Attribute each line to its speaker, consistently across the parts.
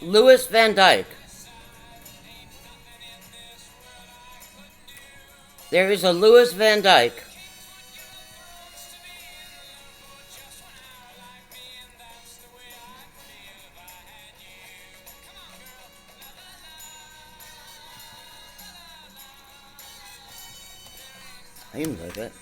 Speaker 1: Louis Van Dyke. There is a Louis Van Dyke. I didn't believe it.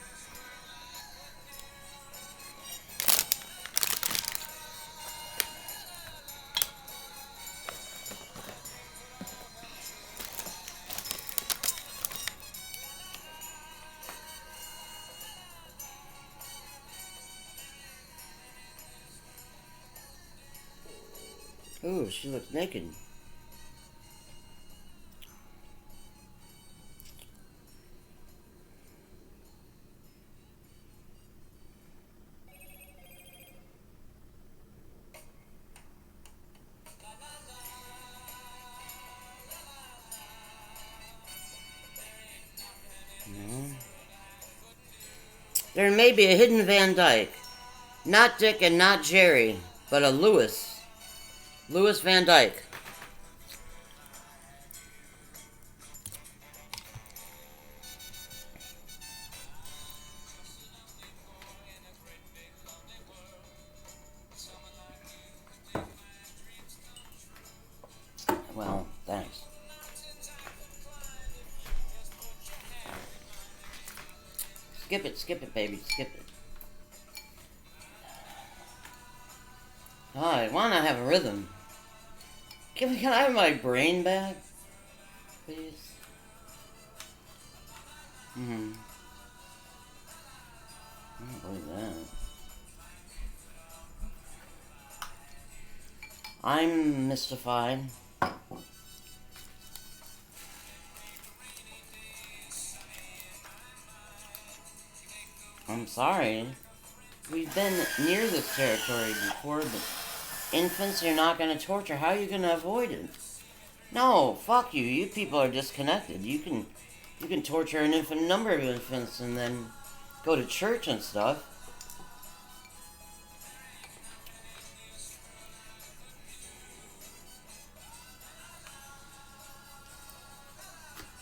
Speaker 1: Ooh, she looks naked. No. There may be a hidden Van Dyke. Not Dick and not Jerry, but a Louis. Louis Van Dyke. Well, thanks. Skip it, baby, skip it. Oh, I want to have a rhythm. Can I have my brain back, please? I don't believe that. I'm mystified. I'm sorry. We've been near this territory before, but infants you're not going to torture. How are you going to avoid it? No, fuck you. You people are disconnected. You can torture an infinite number of infants and then go to church and stuff.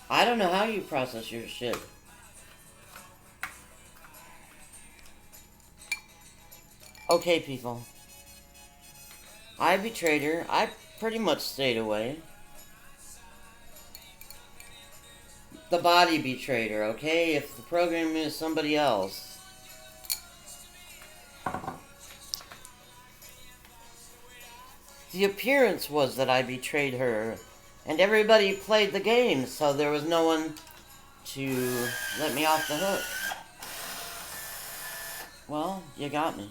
Speaker 1: I don't know how you process your shit. Okay, people. I betrayed her. I pretty much stayed away. The body betrayed her, okay? If the program is somebody else. The appearance was that I betrayed her. And everybody played the game, so there was no one to let me off the hook. Well, you got me.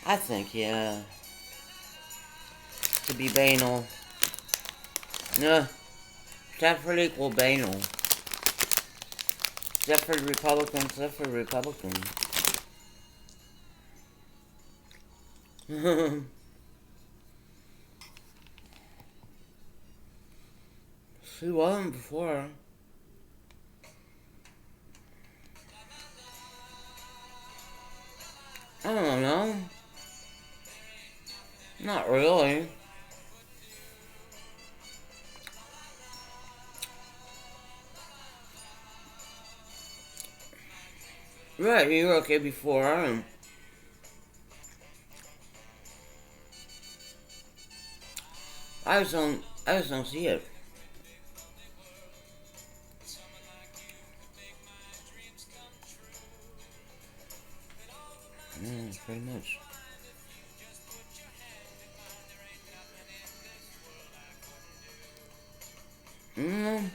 Speaker 1: I think, yeah. To be banal. Yeah. Stafford equal banal. Stafford Republican, Stafford Republican. She wasn't before. I don't know. Not really. Right, you were okay before, and I just don't see it. Yeah, pretty much. Mm,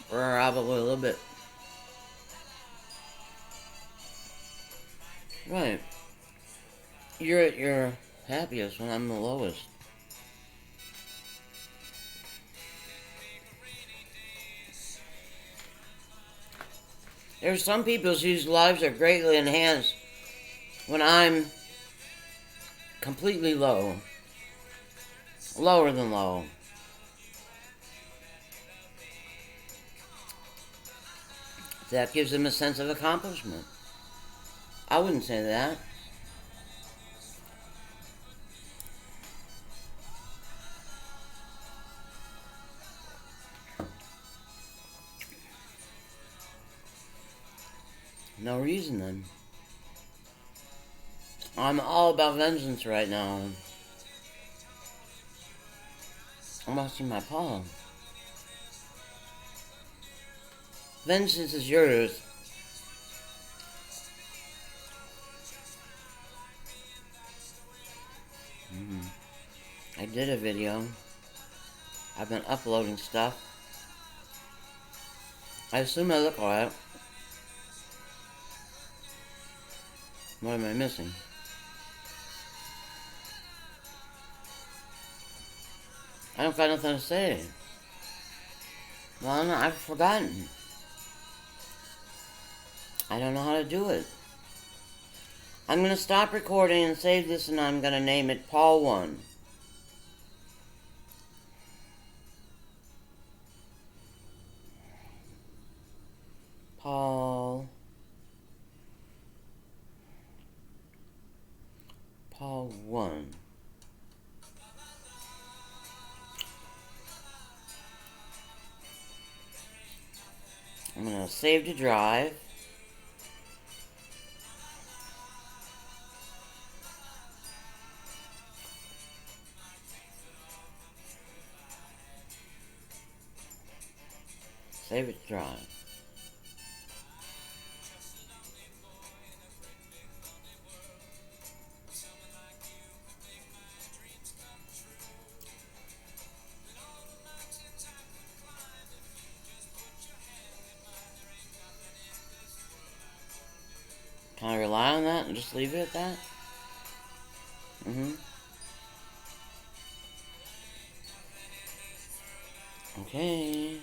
Speaker 1: probably a little bit. Right. You're at your happiest when I'm the lowest. There's some people whose lives are greatly enhanced when I'm completely low. Lower than low. That gives them a sense of accomplishment. I wouldn't say that. No reason then. I'm all about vengeance right now. I'm watching my paw. Vengeance is yours. I did a video. I've been uploading stuff. I assume I look alright. What am I missing? I don't got nothing to say. Well, no, I've forgotten. I don't know how to do it. I'm going to stop recording and save this, and I'm going to name it Paul 1. Paul 1. I'm going to save to drive. Save it to drive. Can I rely on that and just leave it at that? Okay.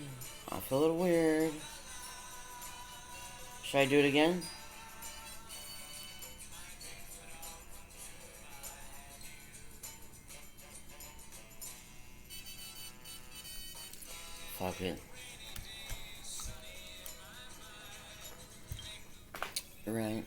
Speaker 1: I feel a little weird. Should I do it again? Fuck it. Right.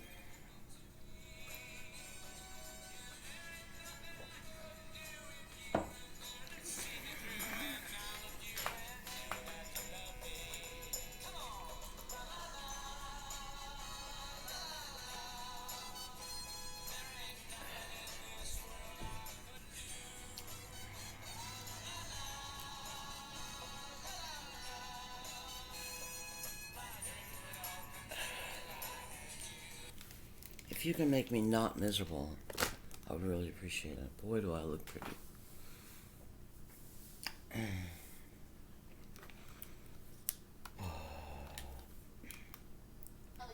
Speaker 1: If you can make me not miserable, I would really appreciate it. Boy, do I look pretty.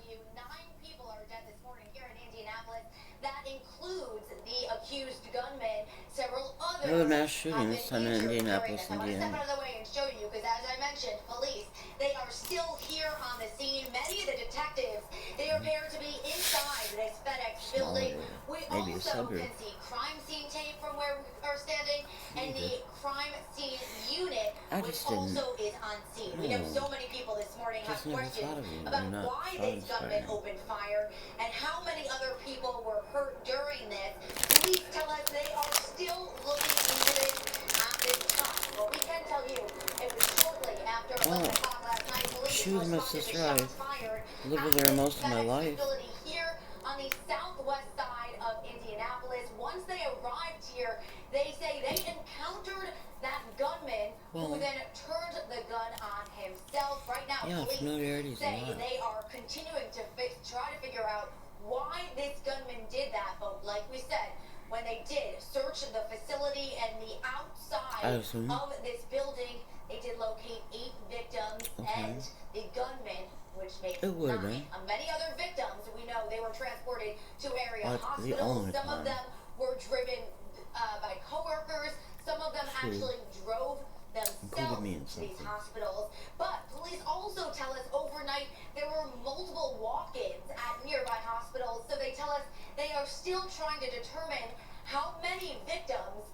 Speaker 2: You, 9 people are dead this morning here in Indianapolis. That includes the accused gunman. Several others.
Speaker 1: Another mass shooting, this time in Indianapolis,
Speaker 2: I want to
Speaker 1: Indiana.
Speaker 2: step out of the way and show you, because as I mentioned, police, they are still here on the scene. Many of the detectives, they appear to be inside this FedEx building. We
Speaker 1: Maybe
Speaker 2: also can see crime scene tape from where we are standing, and the crime scene unit, which also is on scene. We know so many people this morning have questions about why this gunman opened fire and how many other people were hurt during this. Police tell us they are still looking into this at this time. What we can tell you, it was shortly after 11 o'clock last night. Police responded to shots fired
Speaker 1: lived with her most of my life.
Speaker 2: facility here on the southwest side of Indianapolis. Once they arrived here, they say they encountered that gunman who then turned the gun on himself. Right now, police say they are continuing to try to figure out why this gunman did that. But like we said, when they did search the facility and the outside of this building, they did locate 8 victims and the gunman, which makes 9. Many other victims, we know they were transported to area hospitals. Some of them were driven by coworkers. Some of them actually drove themselves to these hospitals. But police also tell us overnight there were multiple walk-ins at nearby hospitals. So they tell us they are still trying to determine how many victims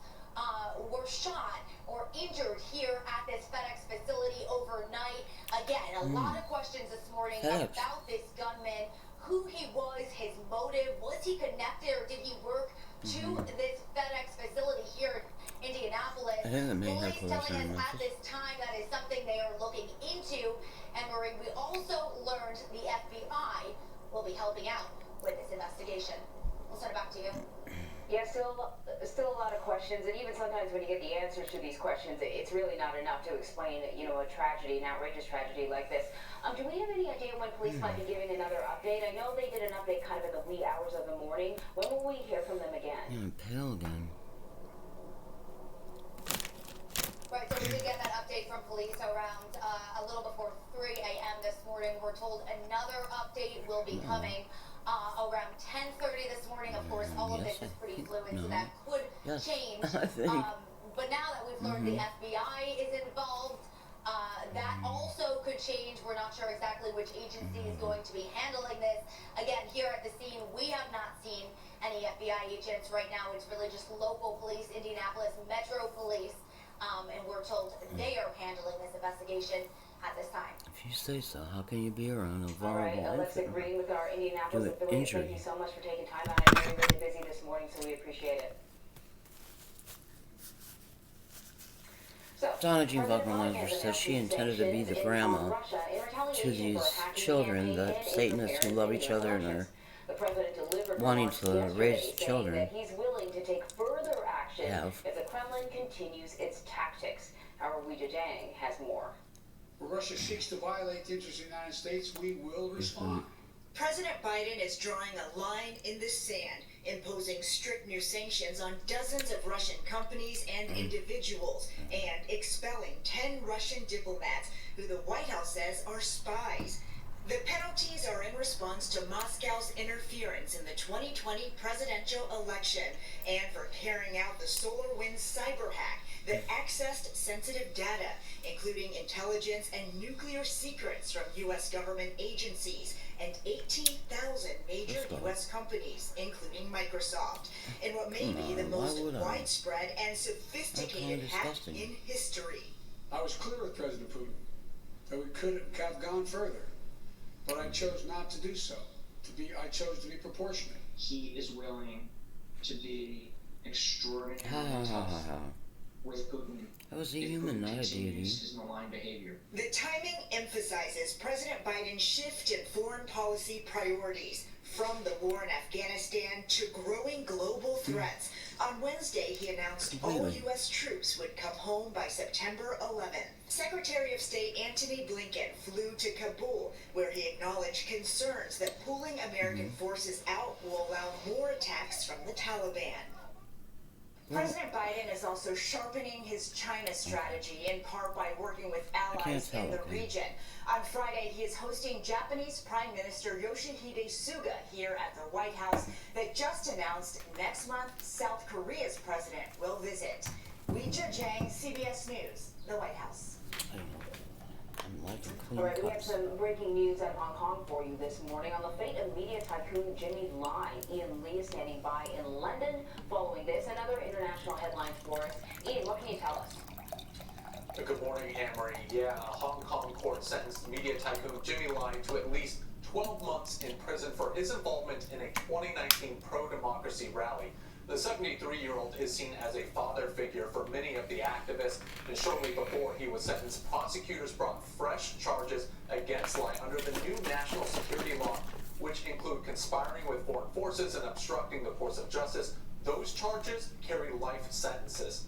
Speaker 2: were shot or injured here at this FedEx facility overnight. Again, a lot of questions this morning about this gunman, who he was, his motive, was he connected or did he work to this FedEx facility here in Indianapolis? Police telling us at this time that is something they are looking into. And Marie, we also learned the FBI will be helping out with this investigation. We'll send it back to you.
Speaker 3: Yeah, still a lot of questions, and even sometimes when you get the answers to these questions, it's really not enough to explain, a tragedy, an outrageous tragedy like this. Do we have any idea when police might be giving another update? I know they did an update kind of in the wee hours of the morning. When will we hear from them again?
Speaker 1: Yeah, pale again.
Speaker 2: Right, so we did get that update from police around a little before 3 a.m. this morning. We're told another update will be coming around 10:30 this morning. Of course, all of this is pretty fluid, so that could change. But now that we've learned the FBI is involved, that also could change. We're not sure exactly which agency is going to be handling this. Again, here at the scene, we have not seen any FBI agents right now. It's really just local police, Indianapolis Metro Police, and we're told they are handling this investigation at this time.
Speaker 1: If you say so, how can you be around a
Speaker 3: All right,
Speaker 1: vulnerable
Speaker 3: let's
Speaker 1: infant
Speaker 3: agree with our Indianapolis
Speaker 1: with
Speaker 3: affiliate.
Speaker 1: injury?
Speaker 3: Thank you so much for taking time out. I know you're really busy this morning, so we appreciate it. So,
Speaker 1: Donna Jean
Speaker 3: President
Speaker 1: Buckner
Speaker 3: Biden
Speaker 1: says she
Speaker 3: announced
Speaker 1: intended to be
Speaker 3: sanctions
Speaker 1: the
Speaker 3: in
Speaker 1: grandma
Speaker 3: Russia in
Speaker 1: to
Speaker 3: retaliation
Speaker 1: these
Speaker 3: for hacking
Speaker 1: children,
Speaker 3: campaign
Speaker 1: the
Speaker 3: and
Speaker 1: Satanists who love each other and are
Speaker 3: The president delivered
Speaker 1: wanting
Speaker 3: remarks
Speaker 1: to
Speaker 3: yesterday
Speaker 1: raise
Speaker 3: saying
Speaker 1: children
Speaker 3: that he's willing to take further action
Speaker 1: have.
Speaker 3: if the Kremlin continues its tactics. Our Weijia Dang has more.
Speaker 4: Where Russia seeks to violate the interests of the United States, we will respond.
Speaker 5: President Biden is drawing a line in the sand, imposing strict new sanctions on dozens of Russian companies and individuals, and expelling 10 Russian diplomats who the White House says are spies. The penalties are in response to Moscow's interference in the 2020 presidential election and for carrying out the SolarWinds cyber hack that accessed sensitive data, including intelligence and nuclear secrets from U.S. government agencies and 18,000 major U.S. companies, including Microsoft, in what may be the most widespread and sophisticated hack in history.
Speaker 4: I was clear with President Putin that we could have gone further, but I chose not to do so. I chose to be proportionate.
Speaker 6: He is willing to be extraordinarily tough with Putin.
Speaker 1: That was a human, not a deity.
Speaker 6: His malign behavior.
Speaker 5: The timing emphasizes President Biden's shift in foreign policy priorities, from the war in Afghanistan to growing global threats. On Wednesday, he announced all U.S. troops would come home by September 11th. Secretary of State Antony Blinken flew to Kabul, where he acknowledged concerns that pulling American forces out will allow more attacks from the Taliban. President Biden is also sharpening his China strategy, in part by working with allies in the region. On Friday, he is hosting Japanese Prime Minister Yoshihide Suga here at the White House that just announced next month South Korea's president will visit. Weijia Jiang, CBS News, the White House.
Speaker 3: All right, we have some breaking news out of Hong Kong for you this morning on the fate of media tycoon Jimmy Lai. Ian Lee is standing by in London following this and other international headlines for us. Ian, what can you tell us?
Speaker 7: Good morning, Anne-Marie. Yeah, a Hong Kong court sentenced media tycoon Jimmy Lai to at least 12 months in prison for his involvement in a 2019 pro-democracy rally. The 73-year-old is seen as a father figure for many of the activists, and shortly before he was sentenced, prosecutors brought fresh charges against Lai under the new national security law, which include conspiring with foreign forces and obstructing the course of justice. Those charges carry life sentences.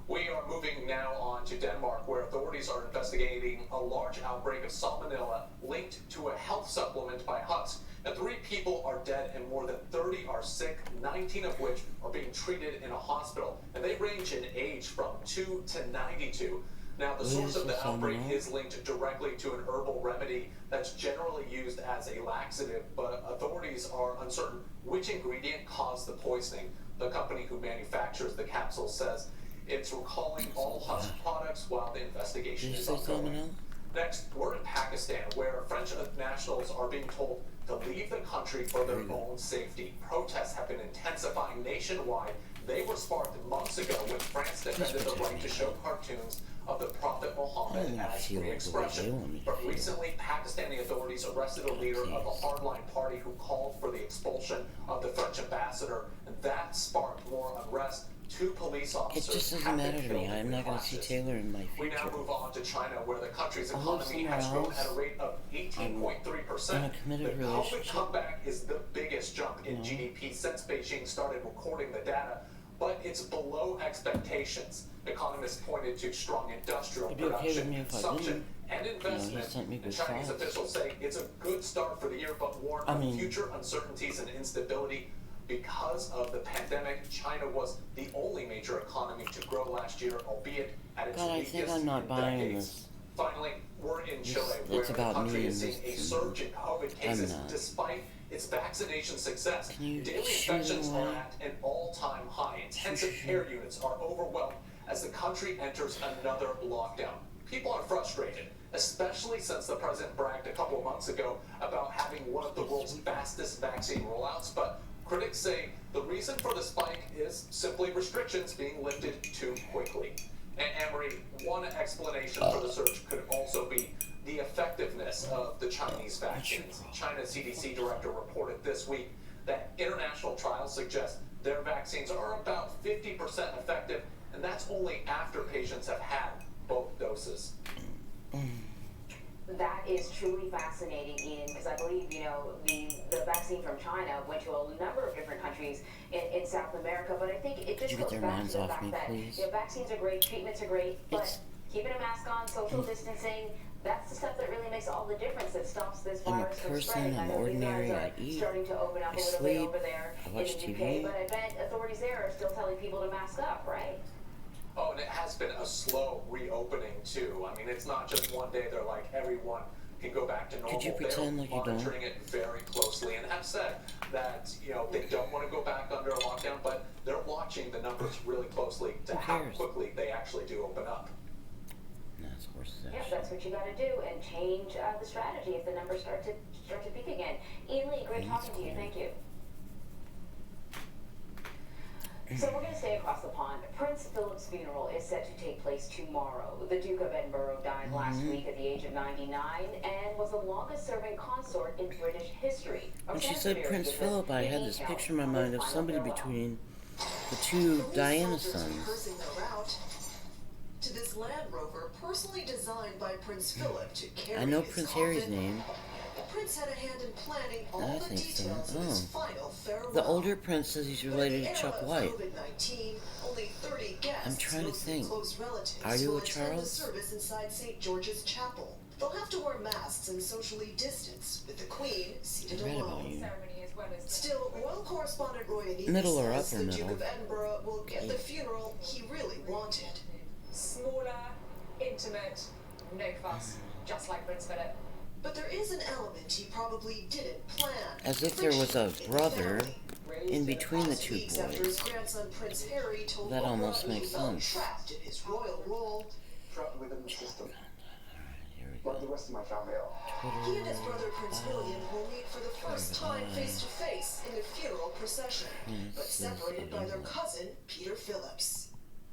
Speaker 7: We are moving now on to Denmark, where authorities are investigating a large outbreak of salmonella linked to a health supplement by Husk. Now, 3 people are dead and more than 30 are sick, 19 of which are being treated in a hospital. And they range in age from 2 to 92. Now, the source of the outbreak is linked directly to an herbal remedy that's generally used as a laxative, but authorities are uncertain which ingredient caused the poisoning. The company who manufactures the capsule says it's recalling all Husk products while the investigation is ongoing. Next, we're in Pakistan, where French nationals are being told to leave the country for their own safety. Protests have been intensifying nationwide. They were sparked months ago when France defended the right to show cartoons of the Prophet Muhammad as free expression. But recently, Pakistani authorities arrested a leader of a hardline party who called for the expulsion of the French ambassador, and that sparked more unrest. 2 police
Speaker 1: It
Speaker 7: officers
Speaker 1: just doesn't
Speaker 7: have been
Speaker 1: matter to me.
Speaker 7: killed
Speaker 1: I'm
Speaker 7: in
Speaker 1: not going to see
Speaker 7: clashes.
Speaker 1: Taylor in my
Speaker 7: We now
Speaker 1: future.
Speaker 7: move on to China, where the country's
Speaker 1: I'll live
Speaker 7: economy
Speaker 1: somewhere
Speaker 7: has grown
Speaker 1: else.
Speaker 7: at a rate of 18.3%.
Speaker 1: In a committed
Speaker 7: The COVID
Speaker 1: relationship.
Speaker 7: comeback is the biggest jump in GDP since Beijing started recording the data, but it's below expectations. Economists pointed to strong industrial
Speaker 1: It'd be okay with
Speaker 7: production,
Speaker 1: me if I
Speaker 7: consumption, and
Speaker 1: he
Speaker 7: investment.
Speaker 1: sent me
Speaker 7: And
Speaker 1: good
Speaker 7: Chinese
Speaker 1: thoughts.
Speaker 7: officials say it's a good start for the year, but warn
Speaker 1: I
Speaker 7: of
Speaker 1: mean-
Speaker 7: future uncertainties and instability. Because of the pandemic, China was the only major economy to grow last year, albeit at its
Speaker 1: God, I
Speaker 7: weakest
Speaker 1: think I'm not
Speaker 7: in
Speaker 1: buying
Speaker 7: decades.
Speaker 1: this.
Speaker 7: Finally, we're in Chile,
Speaker 1: It's
Speaker 7: where the
Speaker 1: about
Speaker 7: country
Speaker 1: me
Speaker 7: is
Speaker 1: and
Speaker 7: seeing a
Speaker 1: this-
Speaker 7: surge in COVID cases
Speaker 1: not.
Speaker 7: despite its vaccination success.
Speaker 1: Can you
Speaker 7: Daily
Speaker 1: shoot
Speaker 7: infections
Speaker 1: away?
Speaker 7: are at an all-time high. Intensive care units are overwhelmed as the country enters another lockdown. People are frustrated, especially since the president bragged a couple of months ago about having one of the world's fastest vaccine rollouts. But critics say the reason for the spike is simply restrictions being lifted too quickly. And Amory, one explanation for the surge could also be the effectiveness of the Chinese vaccines. China's CDC director reported this week that international trials suggest their vaccines are about 50% effective, and that's only after patients have had both doses.
Speaker 3: That is truly fascinating, Ian, because I believe, you know, the vaccine from China went to a number of different countries in South America, but I think it just
Speaker 1: you get
Speaker 3: goes
Speaker 1: their
Speaker 3: back
Speaker 1: hands
Speaker 3: to the
Speaker 1: off
Speaker 3: fact
Speaker 1: me,
Speaker 3: that
Speaker 1: please?
Speaker 3: you know, vaccines are great, treatments are great, but
Speaker 1: It's-
Speaker 3: keeping a mask on, social distancing, that's the stuff that really makes all the difference, that stops this
Speaker 1: I'm a
Speaker 3: virus from
Speaker 1: person,
Speaker 3: spreading. I
Speaker 1: I'm
Speaker 3: know you
Speaker 1: ordinary,
Speaker 3: guys are
Speaker 1: I eat,
Speaker 3: starting to open up
Speaker 1: I
Speaker 3: a little
Speaker 1: sleep,
Speaker 3: bit over there
Speaker 1: I
Speaker 3: in
Speaker 1: watch
Speaker 3: the
Speaker 1: TV.
Speaker 3: UK, but I bet authorities there are still telling people to mask up, right?
Speaker 7: Oh, and it has been a slow reopening too. I mean, it's not just one day they're like everyone can go back to normal.
Speaker 1: Could you pretend
Speaker 7: They're
Speaker 1: like you don't?
Speaker 7: monitoring it very closely and have said that, you know, they don't want to go back under a lockdown, but they're watching the numbers really closely to
Speaker 1: Who
Speaker 7: how
Speaker 1: cares?
Speaker 7: quickly they actually do open up.
Speaker 1: That's horse
Speaker 3: Yeah,
Speaker 1: action.
Speaker 3: that's what you got to do, and change the strategy if the numbers start to peak again. Ian Lee, great talking to you. Thank you. So we're going to stay across the pond. Prince Philip's funeral is set to take place tomorrow. The Duke of Edinburgh died last week at the age of 99 and was the longest-serving consort in British history.
Speaker 1: When she said Prince Philip, I had this picture in my mind of somebody between the two Diana sons.
Speaker 8: Rehearsing their route to this Land Rover personally designed by Prince Philip to carry
Speaker 1: I know
Speaker 8: his
Speaker 1: Prince
Speaker 8: coffin.
Speaker 1: Harry's name.
Speaker 8: The prince had a hand in planning all
Speaker 1: I
Speaker 8: the
Speaker 1: think so.
Speaker 8: details of his
Speaker 1: Oh.
Speaker 8: final farewell.
Speaker 1: The older prince says he's related to Chuck White.
Speaker 8: COVID-19, only 30 guests,
Speaker 1: I'm trying to
Speaker 8: mostly
Speaker 1: think.
Speaker 8: close relatives,
Speaker 1: Are you
Speaker 8: will
Speaker 1: a
Speaker 8: attend the
Speaker 1: Charles?
Speaker 8: service inside St. George's Chapel. They'll have to wear masks and socially distance, with the Queen
Speaker 1: I
Speaker 8: seated
Speaker 1: read about
Speaker 8: alone.
Speaker 1: you.
Speaker 8: Still, royal correspondent Roy Aniki
Speaker 1: Middle or
Speaker 8: says
Speaker 1: upper
Speaker 8: the Duke
Speaker 1: middle?
Speaker 8: of Edinburgh will get the funeral he really wanted.
Speaker 9: Smaller, intimate, no fuss, just like Prince Philip.
Speaker 8: But there is an element he probably didn't plan.
Speaker 1: As if there was a
Speaker 8: Friction in the
Speaker 1: brother
Speaker 8: family.
Speaker 1: in between the
Speaker 8: Past
Speaker 1: two
Speaker 8: weeks after his
Speaker 1: boys.
Speaker 8: grandson Prince Harry told
Speaker 1: That
Speaker 8: Oprah
Speaker 1: almost
Speaker 8: he
Speaker 1: makes
Speaker 8: felt
Speaker 1: sense.
Speaker 8: trapped in his royal role.
Speaker 10: Trapped within the system,
Speaker 1: Here we
Speaker 10: like the
Speaker 1: go.
Speaker 10: rest of my family are.
Speaker 8: He and his brother Prince William will meet for the first time face to face in the funeral procession, but separated by their cousin Peter Phillips.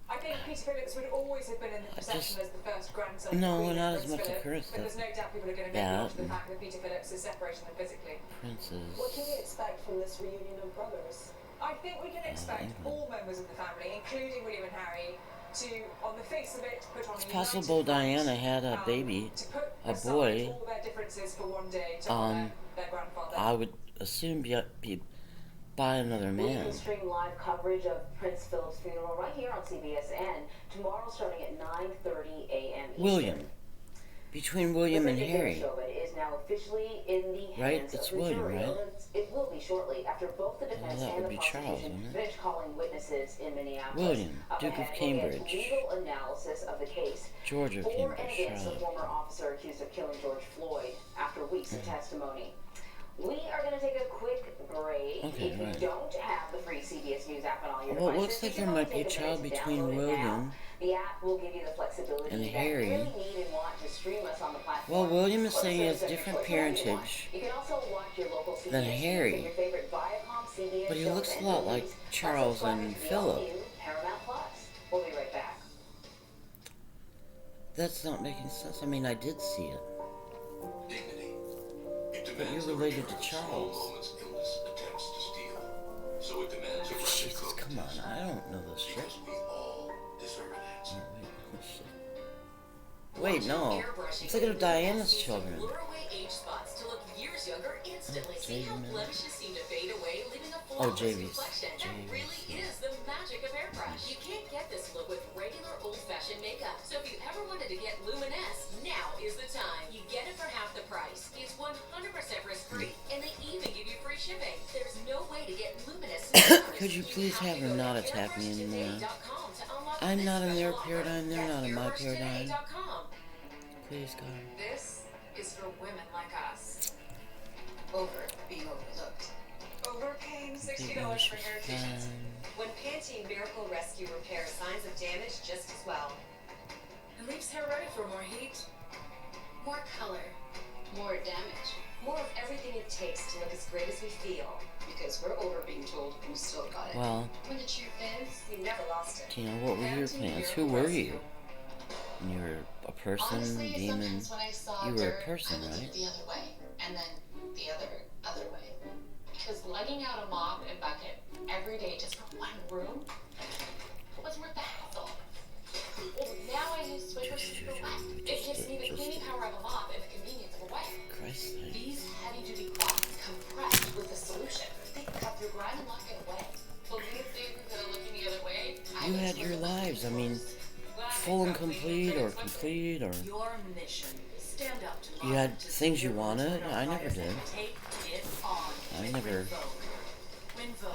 Speaker 9: I think Peter Phillips would always have been in the procession as the first grandson
Speaker 1: No,
Speaker 9: of Queen
Speaker 1: not
Speaker 9: Prince
Speaker 1: as much
Speaker 9: Philip,
Speaker 1: of Chris
Speaker 9: but there's
Speaker 1: stuff.
Speaker 9: no doubt people are going to make
Speaker 1: That
Speaker 9: much of the
Speaker 1: and-
Speaker 9: fact that Peter Phillips is separating them physically.
Speaker 1: Princes.
Speaker 8: What can we expect from this reunion of brothers?
Speaker 9: I think we can expect all members of the family, including William and Harry, to, on the face of it, put on a
Speaker 1: It's
Speaker 9: united
Speaker 1: possible
Speaker 9: front,
Speaker 1: Diana had a baby,
Speaker 9: to put
Speaker 1: a
Speaker 9: aside
Speaker 1: boy.
Speaker 9: all their differences for one day to honour their grandfather.
Speaker 1: I would assume be by another
Speaker 3: We
Speaker 1: man.
Speaker 3: can stream live coverage of Prince Philip's funeral right here on CBSN tomorrow, starting at 9:30 a.m. Eastern.
Speaker 1: William. Between William and
Speaker 3: The
Speaker 1: Harry.
Speaker 3: show is now officially in the hands
Speaker 1: Right?
Speaker 3: of
Speaker 1: It's
Speaker 3: the
Speaker 1: William,
Speaker 3: jury.
Speaker 1: right?
Speaker 3: It will be shortly after both the defense
Speaker 1: that
Speaker 3: and
Speaker 1: would
Speaker 3: the
Speaker 1: be Charles,
Speaker 3: prosecution
Speaker 1: wouldn't it?
Speaker 3: finish calling witnesses in Minneapolis.
Speaker 1: William,
Speaker 3: Up
Speaker 1: Duke of
Speaker 3: ahead, we'll get
Speaker 1: Cambridge.
Speaker 3: legal analysis of the case.
Speaker 1: George of
Speaker 3: For and
Speaker 1: Cambridge,
Speaker 3: against the
Speaker 1: Charlotte.
Speaker 3: former officer accused of killing George Floyd after weeks of testimony. We are going to take a quick break.
Speaker 1: Okay,
Speaker 3: If you
Speaker 1: right.
Speaker 3: don't have the free CBS News app on all your
Speaker 1: Well, it
Speaker 3: devices,
Speaker 1: looks like
Speaker 3: you can
Speaker 1: there might
Speaker 3: always
Speaker 1: be a
Speaker 3: take
Speaker 1: child
Speaker 3: minute to
Speaker 1: between
Speaker 3: download it
Speaker 1: William
Speaker 3: now. The app will give you the flexibility
Speaker 1: and
Speaker 3: that
Speaker 1: Harry.
Speaker 3: you really need and want to stream us on the platform.
Speaker 1: Well, William is
Speaker 3: Or
Speaker 1: saying he has
Speaker 3: service of your
Speaker 1: different
Speaker 3: choice, whatever you want.
Speaker 1: parentage
Speaker 3: You can also watch your local
Speaker 1: than
Speaker 3: CBS News
Speaker 1: Harry.
Speaker 3: and your favorite Viacom CBS
Speaker 1: But he
Speaker 3: shows
Speaker 1: looks a
Speaker 3: and
Speaker 1: lot like
Speaker 3: movies.
Speaker 1: Charles
Speaker 3: Plus,
Speaker 1: and
Speaker 3: subscribing to the
Speaker 1: Philip.
Speaker 3: all-new Paramount Plus. We'll be right back.
Speaker 1: That's not making sense. I mean, I did see it.
Speaker 11: Dignity. It
Speaker 1: But you're
Speaker 11: demands the
Speaker 1: related
Speaker 11: return
Speaker 1: to
Speaker 11: of small
Speaker 1: Charles.
Speaker 11: moments illness attempts to steal. So it demands a rapid
Speaker 1: Jesus,
Speaker 11: COVID
Speaker 1: come on.
Speaker 11: test.
Speaker 1: I don't know this shit.
Speaker 11: Because we all deserve an answer.
Speaker 1: Wait, no. I'm thinking of Diana's children.
Speaker 12: Lure away age spots to look years younger instantly. See how
Speaker 1: Jamie.
Speaker 12: blemishes seem to fade away, leaving a
Speaker 1: Oh,
Speaker 12: flawless
Speaker 1: Jamie's.
Speaker 12: complexion. That really is the magic of airbrush. You can't get this look with regular old-fashioned makeup. So if you ever wanted to get luminous, now is the time. You get it for half the price. It's 100% risk-free, and they even give you free shipping. There's no way to get luminous.
Speaker 1: Could you please have her not attack me anymore? I'm not in their paradigm, they're not in my paradigm. Please, God.
Speaker 13: This is for women like us. Over being overlooked.
Speaker 9: Over paying $60 for hair treatments. When Pantene Miracle Rescue repairs signs of damage just as well.
Speaker 13: It leaves hair ready for more heat, more color, more damage.
Speaker 9: More of everything it takes to look as great as we feel.
Speaker 13: Because we're over being told we still got it.
Speaker 1: Well,
Speaker 13: When the truth is,
Speaker 9: We never lost it.
Speaker 1: Tina, what were your plans? Who were you? You were a person,
Speaker 13: honestly,
Speaker 1: demon.
Speaker 13: sometimes when I saw
Speaker 1: You were a
Speaker 13: dirt,
Speaker 1: person,
Speaker 13: I looked
Speaker 1: right?
Speaker 13: the other way, and then the other way. Because lugging out a mop and bucket every day just for one room was worth the hassle. Now I use Swiffer Super Wet. It gives me the cleaning power of a mop and the convenience of a wipe.
Speaker 1: Christ.
Speaker 13: These heavy-duty cloths compressed with a solution. They cut through grime and lock it away. But we think that looking the other way,
Speaker 1: You had your lives. I mean, full and complete, or complete, or
Speaker 12: Your mission. Stand up to
Speaker 1: you had things you wanted. I never did.
Speaker 12: Take it on.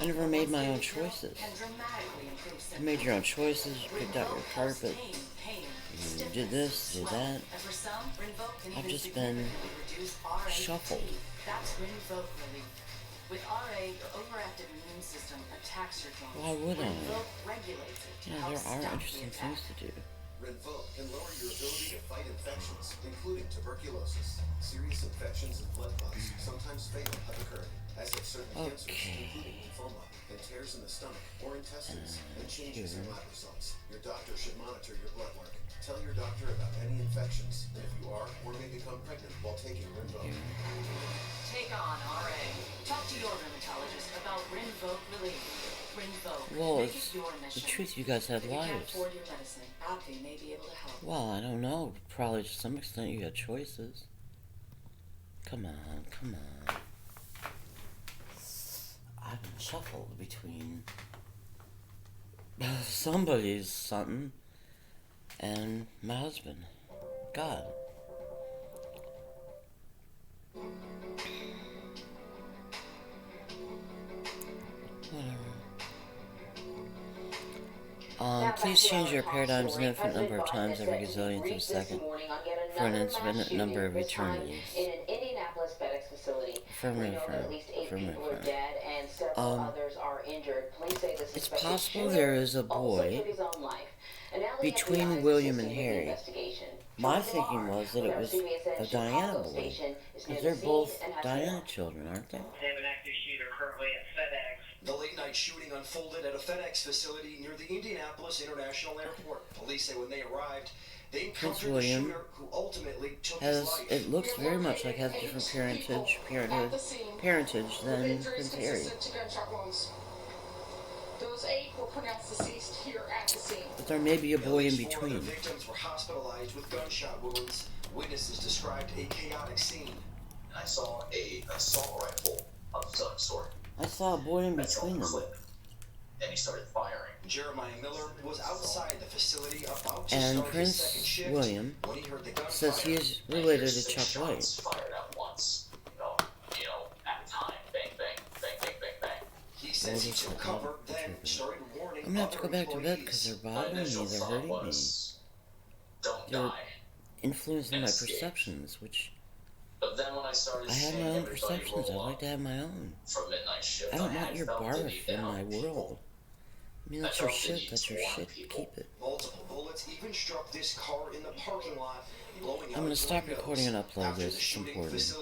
Speaker 1: I never made my own choices.
Speaker 12: Can dramatically improve
Speaker 1: You
Speaker 12: symptoms.
Speaker 1: made your own choices. You picked out your carpet. You did this, did that.
Speaker 12: And for some, Rinvoq can
Speaker 1: I've
Speaker 12: even
Speaker 1: just been
Speaker 12: significantly reduce RA
Speaker 1: shuffled.
Speaker 12: fatigue. That's Rinvoq relief. With RA, your overactive immune system attacks your joints.
Speaker 1: Why would I?
Speaker 12: Rinvoq regulates it to
Speaker 1: Yeah,
Speaker 12: help
Speaker 1: there are
Speaker 12: stop
Speaker 1: interesting
Speaker 12: the
Speaker 1: things
Speaker 12: attack.
Speaker 1: to do.
Speaker 14: Rinvoq can lower your ability to fight infections, including tuberculosis. Serious infections and blood clots, sometimes fatal, have occurred, as have certain cancers, including lymphoma, and tears in the stomach or intestines, and changes in lab results. Your doctor should monitor your blood work. Tell your doctor about any infections, and if you are or may become pregnant while taking Rinvoq.
Speaker 12: Take on RA. Talk to your rheumatologist about Rinvoq relief. Rinvoq.
Speaker 1: Well,
Speaker 12: Make
Speaker 1: it's
Speaker 12: it your
Speaker 1: the
Speaker 12: mission.
Speaker 1: truth. You guys had
Speaker 12: If you can't
Speaker 1: lives.
Speaker 12: afford your medicine, AbbVie may be able to help.
Speaker 1: Well, I don't know. Probably to some extent you had choices. Come on, come on. I've been shuffled between somebody's something and my husband. God. Please change your paradigms an infinite number of times every gazillionth of a second for an infinite number of eternities.
Speaker 3: In an Indianapolis FedEx facility, we know that at least 8 people are dead and several others are injured. Police say the
Speaker 1: It's
Speaker 3: suspected
Speaker 1: possible
Speaker 3: shooter
Speaker 1: there is a
Speaker 3: also
Speaker 1: boy
Speaker 3: took his own life. And now the FBI
Speaker 1: between
Speaker 3: is
Speaker 1: William and
Speaker 3: assisting with the
Speaker 1: Harry.
Speaker 3: investigation.
Speaker 1: My
Speaker 3: Troy
Speaker 1: thinking
Speaker 3: Lamar,
Speaker 1: was that
Speaker 3: with
Speaker 1: it
Speaker 3: our
Speaker 1: was
Speaker 3: CBS
Speaker 1: a
Speaker 3: Chicago
Speaker 1: Diana boy,
Speaker 3: station, is near
Speaker 1: because
Speaker 3: the
Speaker 1: they're
Speaker 3: scene
Speaker 1: both
Speaker 3: and has
Speaker 1: Diana
Speaker 3: more.
Speaker 1: children, aren't they?
Speaker 15: They have an active shooter currently at FedEx.
Speaker 16: The late-night shooting unfolded at a FedEx facility near the Indianapolis International Airport. Police say when they arrived, they
Speaker 1: Prince
Speaker 16: encountered the
Speaker 1: William
Speaker 16: shooter who ultimately took his
Speaker 1: has,
Speaker 16: life.
Speaker 1: it looks very much like has different parentage than Prince Harry.
Speaker 17: To gunshot wounds. Those 8 were pronounced deceased here at the scene.
Speaker 1: But there may be a boy in
Speaker 16: At least 4 other
Speaker 1: between.
Speaker 16: victims were hospitalized with gunshot wounds. Witnesses described a chaotic scene.
Speaker 11: I saw a assault rifle of some sort.
Speaker 1: I saw a boy in between them.
Speaker 11: And he started firing.
Speaker 16: Jeremiah Miller was outside the facility about to
Speaker 1: And
Speaker 16: start his second
Speaker 1: Prince
Speaker 16: shift
Speaker 1: William
Speaker 16: when he heard the gunfire.
Speaker 1: says he is related to Chuck White.
Speaker 11: Fired at once. You know, at a time. Bang, bang, bang, bang, bang, bang.
Speaker 16: He says he took cover, then started warning
Speaker 1: I'm gonna have to go
Speaker 16: other
Speaker 1: back to bed
Speaker 16: employees.
Speaker 1: because they're bothering me, they're hurting me.
Speaker 11: Don't
Speaker 1: They're
Speaker 11: die.
Speaker 1: influencing my
Speaker 11: Escape.
Speaker 1: perceptions, which
Speaker 11: But then when I started
Speaker 1: I have
Speaker 11: seeing
Speaker 1: my own
Speaker 11: everybody
Speaker 1: perceptions. I
Speaker 11: roll
Speaker 1: like
Speaker 11: up
Speaker 1: to have my own.
Speaker 11: from midnight shift,
Speaker 1: I don't
Speaker 11: had
Speaker 1: want your
Speaker 11: felt it
Speaker 1: barf
Speaker 11: deep
Speaker 1: in
Speaker 11: down.
Speaker 1: my world. I mean, that's
Speaker 11: I
Speaker 1: your
Speaker 11: felt the
Speaker 1: shit.
Speaker 11: need
Speaker 1: That's
Speaker 11: to
Speaker 1: your
Speaker 11: warn
Speaker 1: shit.
Speaker 11: people.
Speaker 1: Keep it.
Speaker 16: Multiple bullets even struck this car in the parking lot, blowing
Speaker 1: I'm
Speaker 16: out
Speaker 1: gonna
Speaker 16: its
Speaker 1: stop
Speaker 16: windows.
Speaker 1: recording and upload
Speaker 16: After
Speaker 1: this.
Speaker 16: the
Speaker 1: It's
Speaker 16: shooting,
Speaker 1: important.
Speaker 16: facility